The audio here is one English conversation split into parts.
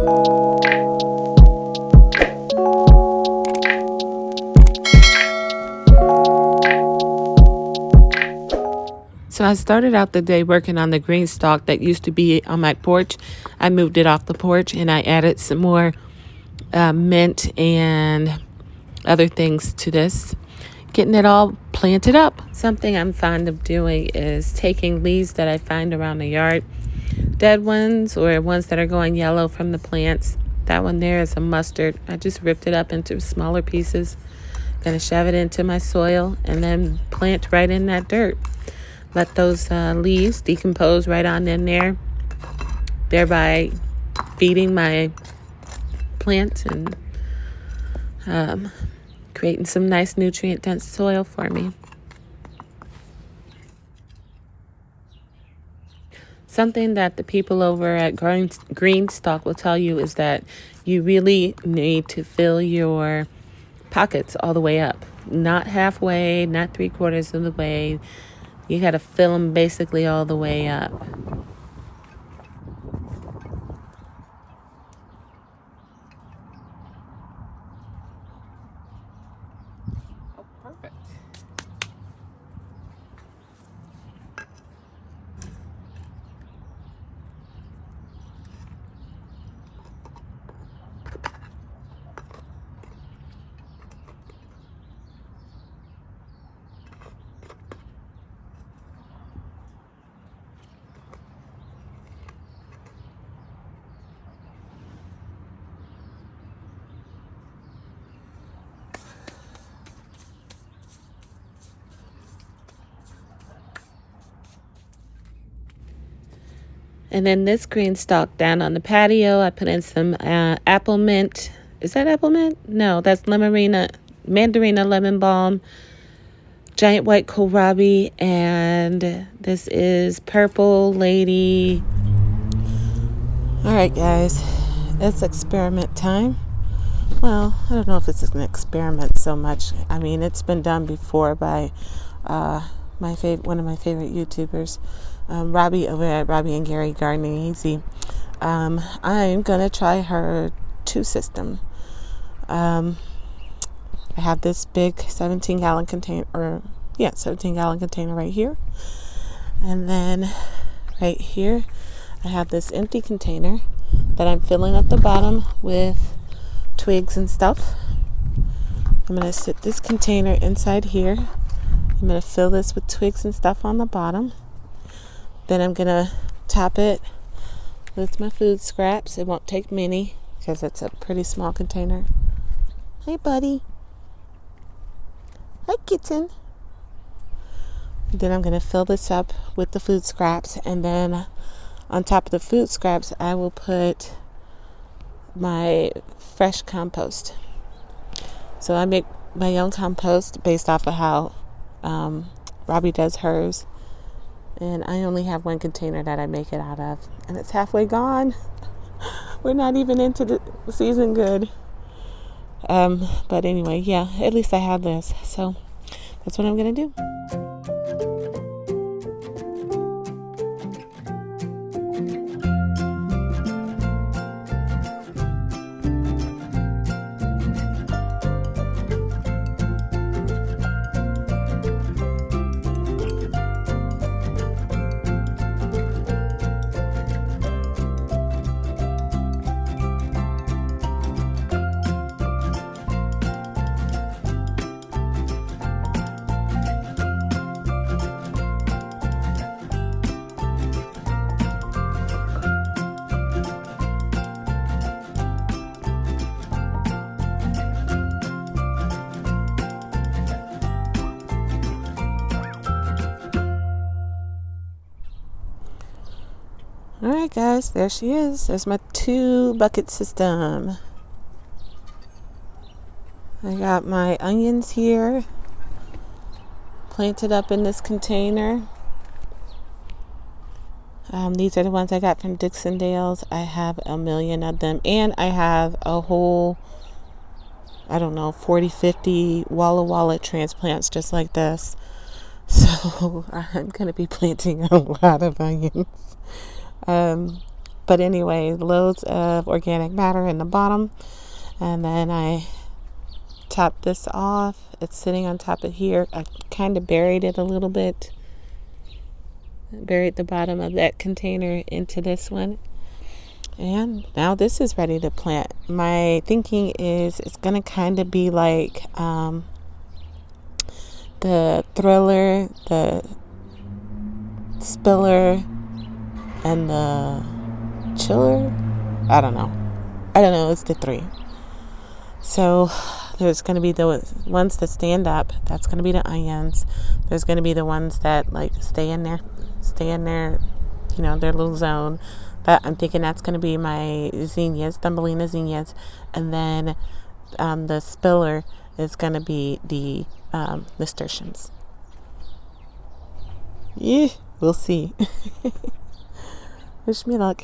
So I started out the day working on the green stalk that used to be on my porch. I moved it off the porch and I added some more mint and other things to this, getting it all planted up. Something I'm fond of doing is taking leaves that I find around the yard, dead ones or ones that are going yellow from the plants. That one there is a mustard. I just ripped it up into smaller pieces. Gonna shove it into my soil and then plant right in that dirt. Let those leaves decompose right on in there, thereby feeding my plants and creating some nice nutrient-dense soil for me. Something that the people over at Greenstalk will tell you is that you really need to fill your pockets all the way up. Not halfway, not 3/4 of the way. You got to fill them basically all the way up. Oh, perfect. And then this green stalk down on the patio, I put in some apple mint. Is that apple mint? No, that's mandarina lemon balm, Giant White Kohlrabi, and this is Purple Lady. All right, guys, it's experiment time. Well, I don't know if it's an experiment so much. I mean, it's been done before by one of my favorite YouTubers, Robbie over at Robbie and Gary Gardening Easy. I'm gonna try her 2 system. I have this big 17-gallon container, 17-gallon container right here, and then right here I have this empty container that I'm filling up the bottom with twigs and stuff. I'm going to sit this container inside here. I'm going to fill this with twigs and stuff on the bottom. Then I'm going to top it with my food scraps. It won't take many because it's a pretty small container. Hey, buddy. Hi, kitten. Then I'm going to fill this up with the food scraps, and then on top of the food scraps I will put my fresh compost. So I make my own compost based off of how Robbie does hers, and I only have 1 container that I make it out of, and it's halfway gone. We're not even into the season good. But anyway, yeah, at least I have this, so that's what I'm gonna do. Alright guys, there she is. There's my 2 bucket system. I got my onions here planted up in this container. These are the ones I got from Dixondale's. I have a million of them, and I have a whole, 40, 50 Walla Walla transplants just like this. So I'm going to be planting a lot of onions. But But anyway, loads of organic matter in the bottom. And then I top this off. It's sitting on top of here. I kind of buried it a little bit. Buried the bottom of that container into this one. And now this is ready to plant. My thinking is it's going to kind of be like the Thriller, the Spiller, and the Chiller. I don't know. It's the three. So there's going to be the ones that stand up. That's going to be the onions. There's going to be the ones that like stay in their, their little zone. But I'm thinking that's going to be my zinnias, Thumbelina zinnias. And then the spiller is going to be the nasturtiums. Yeah, we'll see. Wish me luck.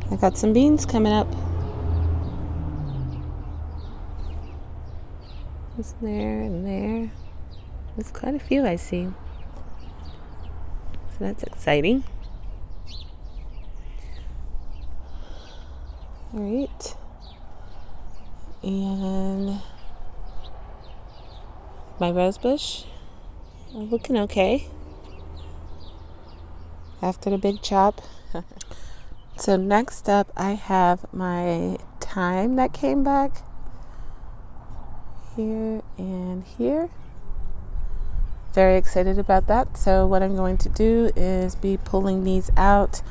I got some beans coming up. It's there and there. There's quite a few I see. So that's exciting. All right. And my rose bush looking okay after the big chop. So next up, I have my thyme that came back here and here. Very excited about that. So what I'm going to do is be pulling these out,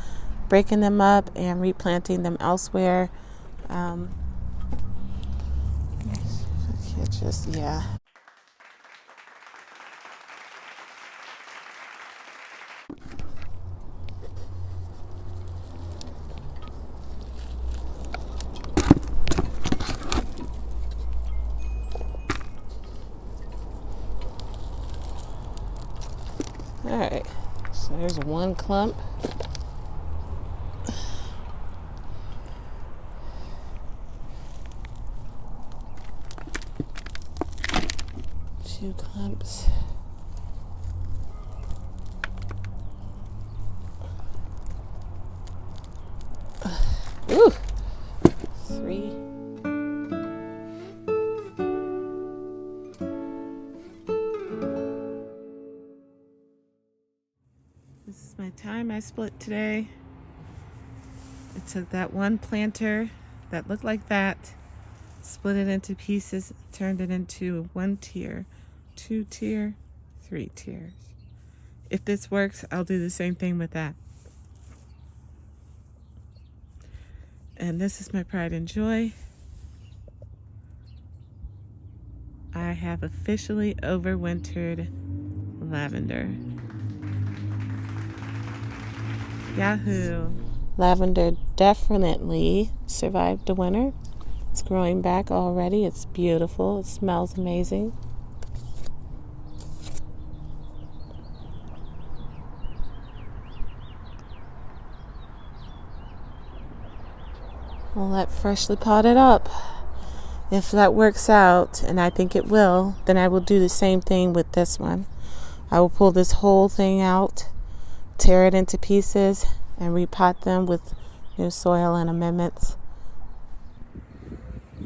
breaking them up, and replanting them elsewhere. All right, so there's one clump. Two clumps. Ooh, three. This is my thyme I split today. I took that one planter that looked like that, split it into pieces, turned it into 1 tier, 2 tier, 3 tiers. If this works, I'll do the same thing with that. And this is my pride and joy. I have officially overwintered lavender. Yahoo! Lavender definitely survived the winter. It's growing back already. It's beautiful. It smells amazing. I'll let freshly potted up. If that works out, and I think it will, then I will do the same thing with this one. I will pull this whole thing out, tear it into pieces, and repot them with new soil and amendments.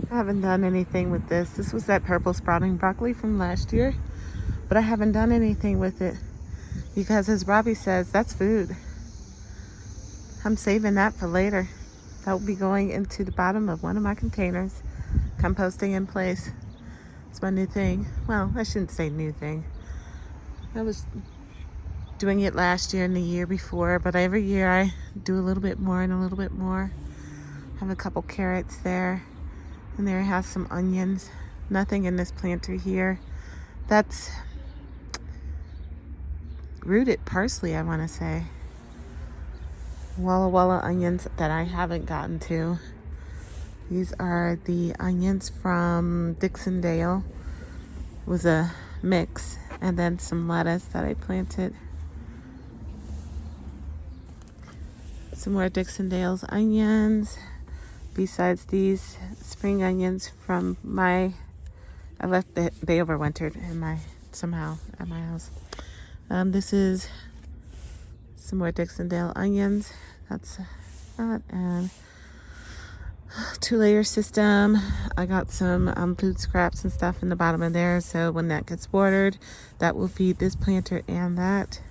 I haven't done anything with this. This was that purple sprouting broccoli from last year, but I haven't done anything with it because, as Robbie says, that's food. I'm saving that for later. That will be going into the bottom of one of my containers, composting in place. It's my new thing. Well, I shouldn't say new thing. I was doing it last year and the year before, but every year I do a little bit more and a little bit more. I have a couple carrots there, and there has some onions. Nothing in this planter here. That's rooted parsley, I want to say. Walla Walla onions that I haven't gotten to. These are the onions from Dixondale. It was a mix, and then some lettuce that I planted. Some more Dixondale's onions. Besides these spring onions from I left they overwintered somehow at my house. This is some more Dixondale onions. That's that. And 2-layer system. I got some food scraps and stuff in the bottom of there, so when that gets watered, that will feed this planter and that.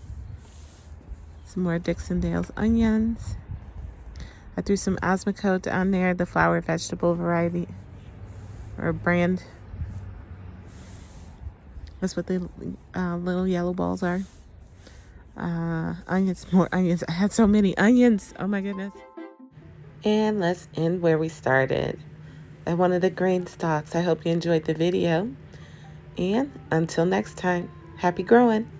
Some more Dixondale's onions. I threw some Osmocote on there, the flower vegetable variety or brand. That's what the little yellow balls are. Onions, more onions. I had so many onions. Oh my goodness. And let's end where we started. At one of the green stalks. I hope you enjoyed the video. And until next time, happy growing.